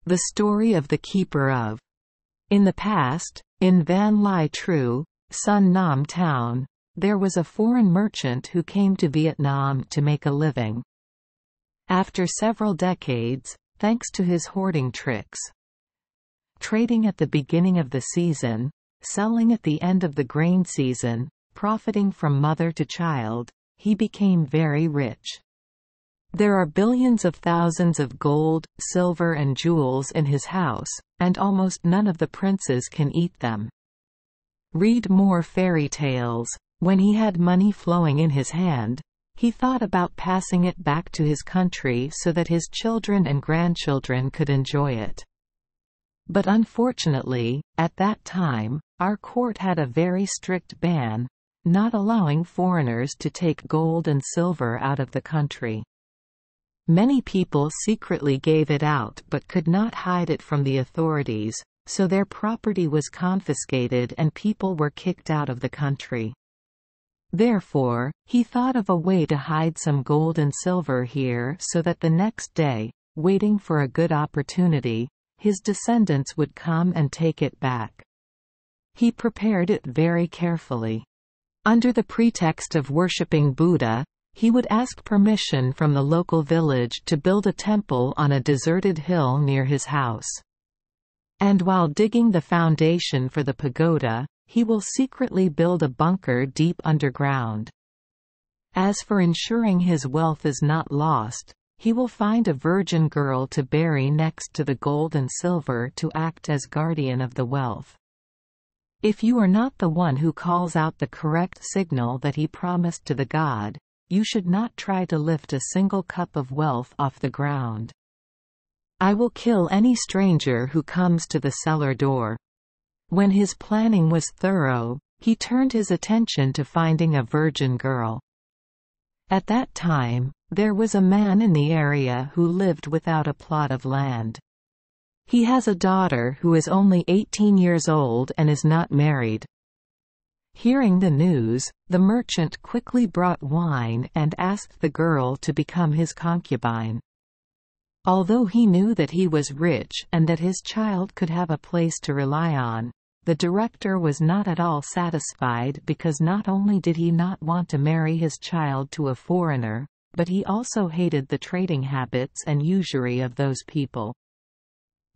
The story of the keeper of. In the past, in Van Lai Tru, Sun Nam town, there was a foreign merchant who came to Vietnam to make a living. After several decades, thanks to his hoarding tricks, trading at the beginning of the season, selling at the end of the grain season, profiting from mother to child, he became very rich. There are billions of thousands of gold, silver and jewels in his house, and almost none of the princes can eat them. Read more fairy tales. When he had money flowing in his hand, he thought about passing it back to his country so that his children and grandchildren could enjoy it. But unfortunately, at that time, our court had a very strict ban, not allowing foreigners to take gold and silver out of the country. Many people secretly gave it out but could not hide it from the authorities, so their property was confiscated and people were kicked out of the country. Therefore, he thought of a way to hide some gold and silver here so that the next day, waiting for a good opportunity, his descendants would come and take it back. He prepared it very carefully. Under the pretext of worshipping Buddha, he would ask permission from the local village to build a temple on a deserted hill near his house. And while digging the foundation for the pagoda, he will secretly build a bunker deep underground. As for ensuring his wealth is not lost, he will find a virgin girl to bury next to the gold and silver to act as guardian of the wealth. If you are not the one who calls out the correct signal that he promised to the god, you should not try to lift a single cup of wealth off the ground. I will kill any stranger who comes to the cellar door. When his planning was thorough, he turned his attention to finding a virgin girl. At that time, there was a man in the area who lived without a plot of land. He has a daughter who is only 18 years old and is not married. Hearing the news, the merchant quickly brought wine and asked the girl to become his concubine. Although he knew that he was rich and that his child could have a place to rely on, the director was not at all satisfied because not only did he not want to marry his child to a foreigner, but he also hated the trading habits and usury of those people.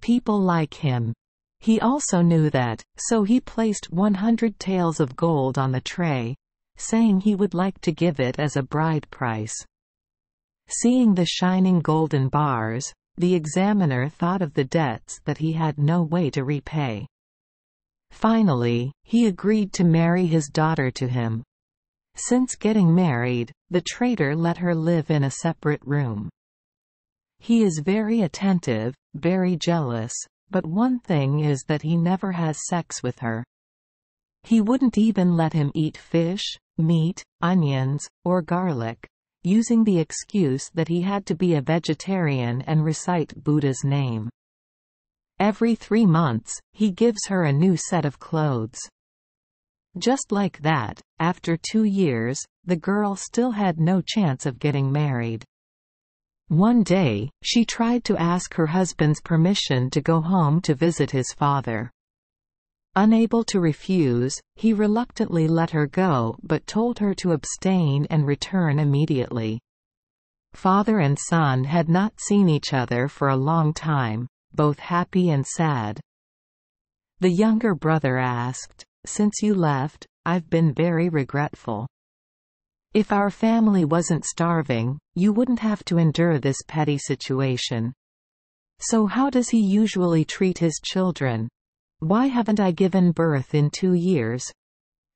People like him. He also knew that, so he placed 100 taels of gold on the tray, saying he would like to give it as a bride price. Seeing the shining golden bars, the examiner thought of the debts that he had no way to repay. Finally, he agreed to marry his daughter to him. Since getting married, the trader let her live in a separate room. He is very attentive, very jealous, but one thing is that he never has sex with her. He wouldn't even let him eat fish, meat, onions, or garlic, using the excuse that he had to be a vegetarian and recite Buddha's name. Every 3 months, he gives her a new set of clothes. Just like that, after 2 years, the girl still had no chance of getting married. One day, she tried to ask her husband's permission to go home to visit his father. Unable to refuse, he reluctantly let her go but told her to abstain and return immediately. Father and son had not seen each other for a long time, both happy and sad. The younger brother asked, "Since you left, I've been very regretful. If our family wasn't starving, you wouldn't have to endure this petty situation. So how does he usually treat his children? Why haven't I given birth in 2 years?"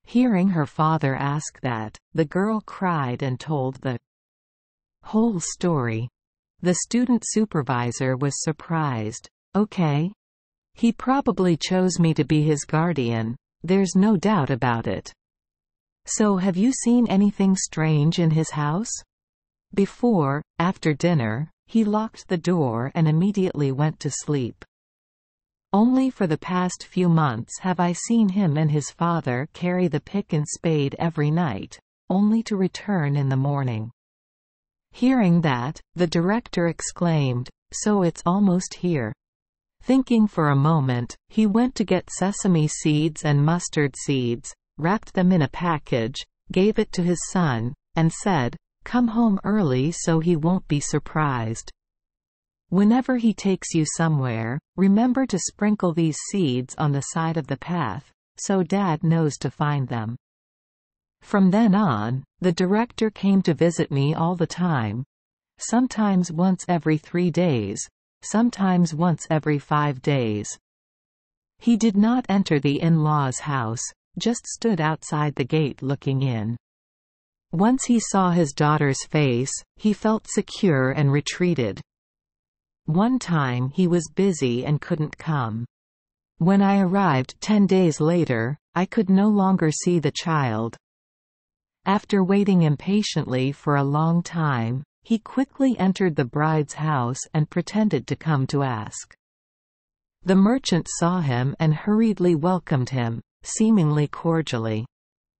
Hearing her father ask that, the girl cried and told the whole story. The student supervisor was surprised. "Okay. He probably chose me to be his guardian, there's no doubt about it. So have you seen anything strange in his house?" Before, after dinner, he locked the door and immediately went to sleep. Only for the past few months have I seen him and his father carry the pick and spade every night, only to return in the morning. Hearing that, the director exclaimed, "So it's almost here." Thinking for a moment, he went to get sesame seeds and mustard seeds, wrapped them in a package, gave it to his son, and said, "Come home early so he won't be surprised. Whenever he takes you somewhere, remember to sprinkle these seeds on the side of the path, so Dad knows to find them." From then on, the director came to visit me all the time. Sometimes once every 3 days, sometimes once every 5 days. He did not enter the in-laws' house, just stood outside the gate looking in. Once he saw his daughter's face, he felt secure and retreated. One time he was busy and couldn't come. When I arrived 10 days later, I could no longer see the child. After waiting impatiently for a long time, he quickly entered the bride's house and pretended to come to ask. The merchant saw him and hurriedly welcomed him, seemingly cordially.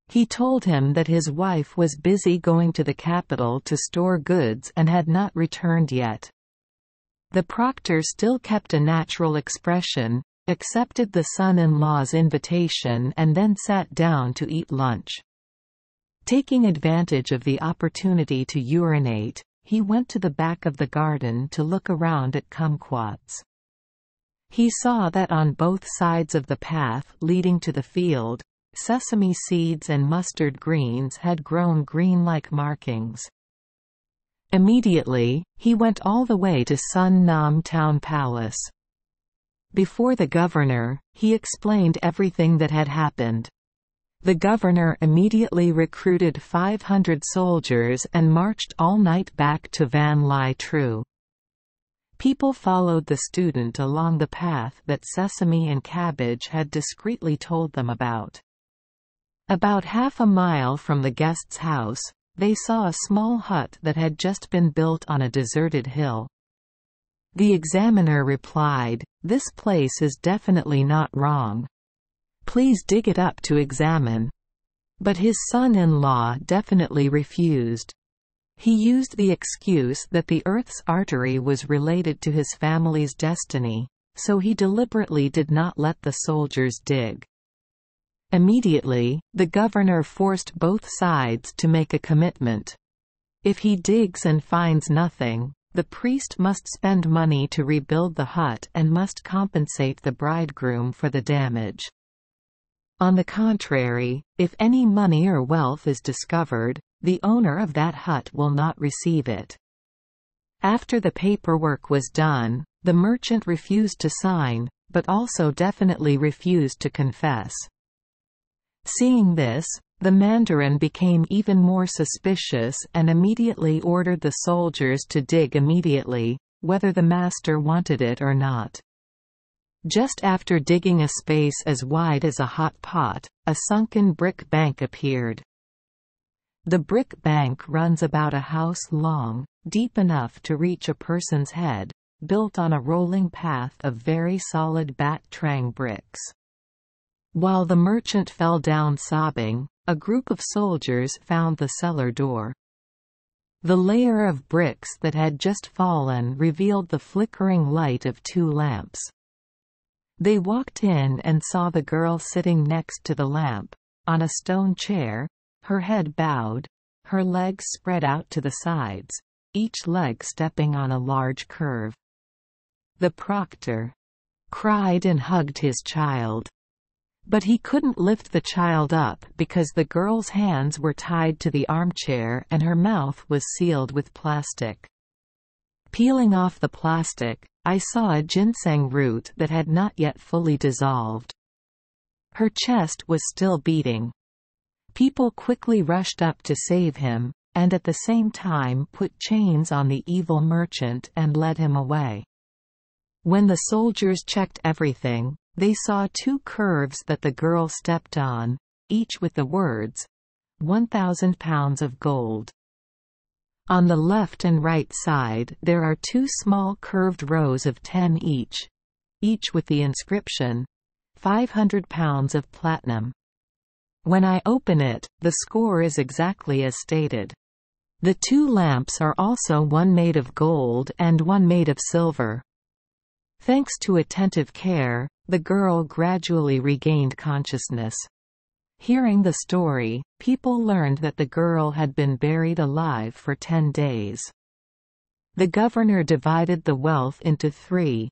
He told him that his wife was busy going to the capital to store goods and had not returned yet. The proctor still kept a natural expression, accepted the son-in-law's invitation and then sat down to eat lunch. Taking advantage of the opportunity to urinate, he went to the back of the garden to look around at kumquats. He saw that on both sides of the path leading to the field, sesame seeds and mustard greens had grown green like markings. Immediately, he went all the way to Sun Nam Town Palace. Before the governor, he explained everything that had happened. The governor immediately recruited 500 soldiers and marched all night back to Van Lai Tru. People followed the student along the path that Sesame and Cabbage had discreetly told them about. About half a mile from the guest's house, they saw a small hut that had just been built on a deserted hill. The examiner replied, "This place is definitely not wrong. Please dig it up to examine." But his son-in-law definitely refused. He used the excuse that the Earth's artery was related to his family's destiny, so he deliberately did not let the soldiers dig. Immediately, the governor forced both sides to make a commitment. If he digs and finds nothing, the priest must spend money to rebuild the hut and must compensate the bridegroom for the damage. On the contrary, if any money or wealth is discovered, the owner of that hut will not receive it. After the paperwork was done, the merchant refused to sign, but also definitely refused to confess. Seeing this, the mandarin became even more suspicious and immediately ordered the soldiers to dig immediately, whether the master wanted it or not. Just after digging a space as wide as a hot pot, a sunken brick bank appeared. The brick bank runs about a house long, deep enough to reach a person's head, built on a rolling path of very solid bat trang bricks. While the merchant fell down sobbing, a group of soldiers found the cellar door. The layer of bricks that had just fallen revealed the flickering light of 2 lamps. They walked in and saw the girl sitting next to the lamp, on a stone chair, her head bowed, her legs spread out to the sides, each leg stepping on a large curve. The proctor cried and hugged his child. But he couldn't lift the child up because the girl's hands were tied to the armchair and her mouth was sealed with plastic. Peeling off the plastic, I saw a ginseng root that had not yet fully dissolved. Her chest was still beating. People quickly rushed up to save him, and at the same time put chains on the evil merchant and led him away. When the soldiers checked everything, they saw 2 curves that the girl stepped on, each with the words, 1,000 pounds of gold. On the left and right side there are 2 small curved rows of 10 each with the inscription, 500 pounds of platinum. When I open it, the score is exactly as stated. The 2 lamps are also one made of gold and one made of silver. Thanks to attentive care, the girl gradually regained consciousness. Hearing the story, people learned that the girl had been buried alive for 10 days. The governor divided the wealth into 3.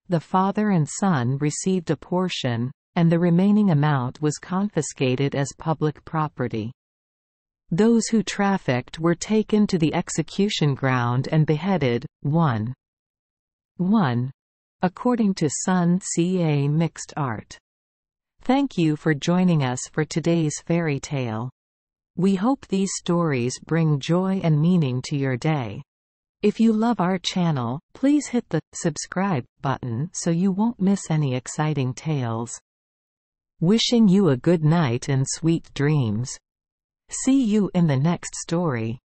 The father and son received a portion, and the remaining amount was confiscated as public property. Those who trafficked were taken to the execution ground and beheaded. 1. According to Sun Ca Mixed Art. Thank you for joining us for today's fairy tale. We hope these stories bring joy and meaning to your day. If you love our channel, please hit the subscribe button so you won't miss any exciting tales. Wishing you a good night and sweet dreams. See you in the next story.